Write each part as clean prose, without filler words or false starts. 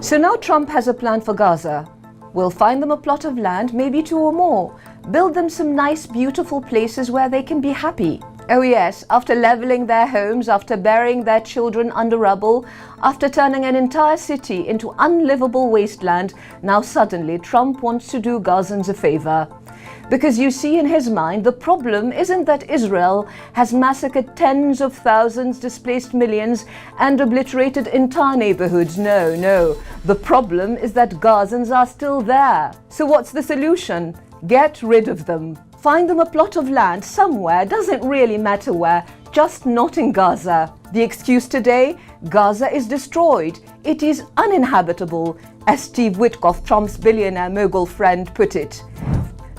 So now Trump has a plan for Gaza. We'll find them a plot of land, maybe 2 or more. Build them some nice, beautiful places where they can be happy. Oh yes, after leveling their homes, after burying their children under rubble, after turning an entire city into unlivable wasteland, now suddenly Trump wants to do Gazans a favor. Because you see, in his mind, the problem isn't that Israel has massacred tens of thousands, displaced millions, and obliterated entire neighborhoods. No. The problem is that Gazans are still there. So what's the solution? Get rid of them. Find them a plot of land somewhere, doesn't really matter where, just not in Gaza. The excuse today? Gaza is destroyed. It is uninhabitable, as Steve Witkoff, Trump's billionaire mogul friend, put it.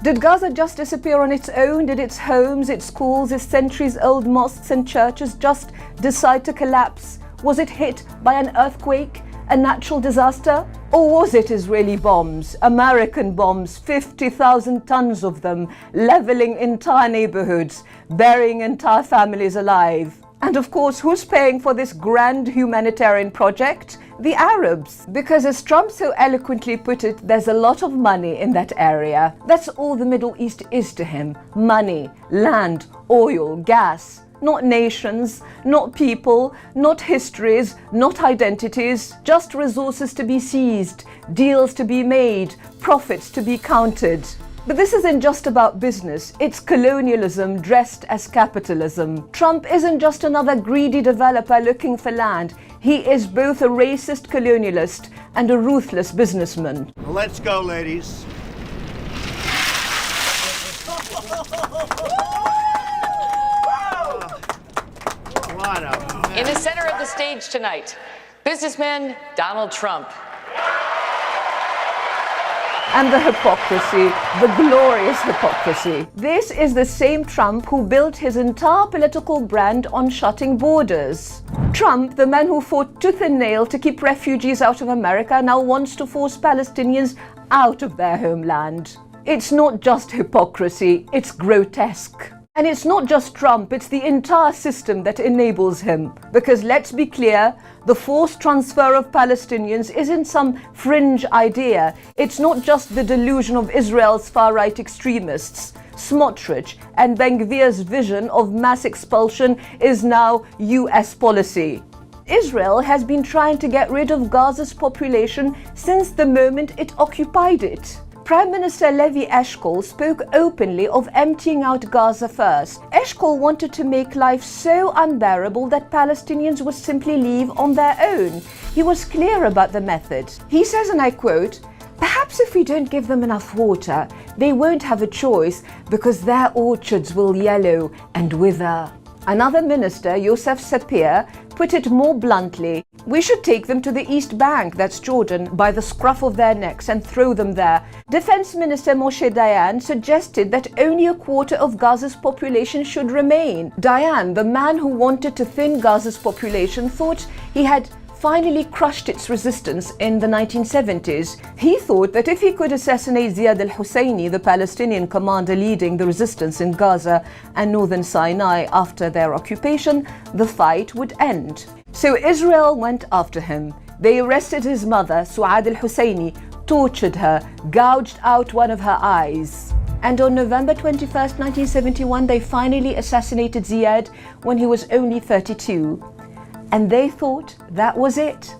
Did Gaza just disappear on its own? Did its homes, its schools, its centuries-old mosques and churches just decide to collapse? Was it hit by an earthquake, a natural disaster? Or was it Israeli bombs, American bombs, 50,000 tons of them, leveling entire neighborhoods, burying entire families alive? And of course, who's paying for this grand humanitarian project? The Arabs. Because as Trump so eloquently put it, there's a lot of money in that area. That's all the Middle East is to him. Money, land, oil, gas. Not nations, not people, not histories, not identities, just resources to be seized, deals to be made, profits to be counted. But this isn't just about business, it's colonialism dressed as capitalism. Trump isn't just another greedy developer looking for land. He is both a racist colonialist and a ruthless businessman. Let's go, ladies. In the center of the stage tonight, businessman Donald Trump. And the hypocrisy, the glorious hypocrisy. This is the same Trump who built his entire political brand on shutting borders. Trump, the man who fought tooth and nail to keep refugees out of America, now wants to force Palestinians out of their homeland. It's not just hypocrisy, it's grotesque. And it's not just Trump, it's the entire system that enables him. Because let's be clear, the forced transfer of Palestinians isn't some fringe idea. It's not just the delusion of Israel's far-right extremists. Smotrich and Ben-Gvir's vision of mass expulsion is now US policy. Israel has been trying to get rid of Gaza's population since the moment it occupied it. Prime Minister Levi Eshkol spoke openly of emptying out Gaza first. Eshkol wanted to make life so unbearable that Palestinians would simply leave on their own. He was clear about the method. He says, and I quote, "Perhaps if we don't give them enough water, they won't have a choice because their orchards will yellow and wither." Another minister, Yosef Sapir, put it more bluntly. "We should take them to the East Bank, that's Jordan, by the scruff of their necks and throw them there." Defense Minister Moshe Dayan suggested that only a quarter of Gaza's population should remain. Dayan, the man who wanted to thin Gaza's population, thought he had finally crushed its resistance in the 1970s. He thought that if he could assassinate Ziad al-Husseini, the Palestinian commander leading the resistance in Gaza and northern Sinai after their occupation, the fight would end. So Israel went after him. They arrested his mother, Suad al-Husseini, tortured her, gouged out one of her eyes. And on November 21st, 1971, they finally assassinated Ziad when he was only 32. And they thought that was it,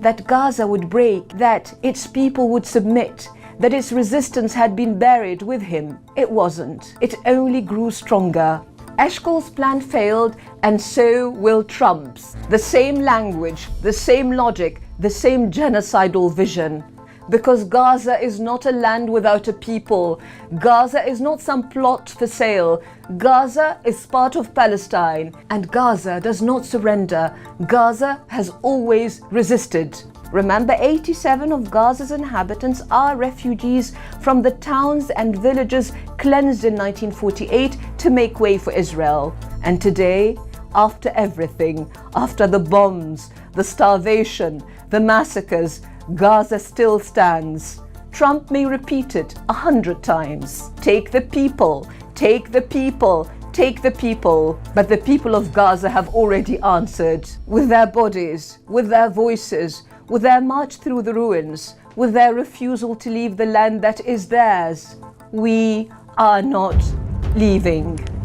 that Gaza would break, that its people would submit, that its resistance had been buried with him. It wasn't. It only grew stronger. Eshkol's plan failed, and so will Trump's. The same language, the same logic, the same genocidal vision. Because Gaza is not a land without a people. Gaza is not some plot for sale. Gaza is part of Palestine, and Gaza does not surrender. Gaza has always resisted. Remember, 87% of Gaza's inhabitants are refugees from the towns and villages cleansed in 1948 to make way for Israel. And today, after everything, after the bombs, the starvation, the massacres, Gaza still stands. Trump may repeat it 100 times. Take the people, take the people, take the people. But the people of Gaza have already answered with their bodies, with their voices, with their march through the ruins, with their refusal to leave the land that is theirs. We are not leaving.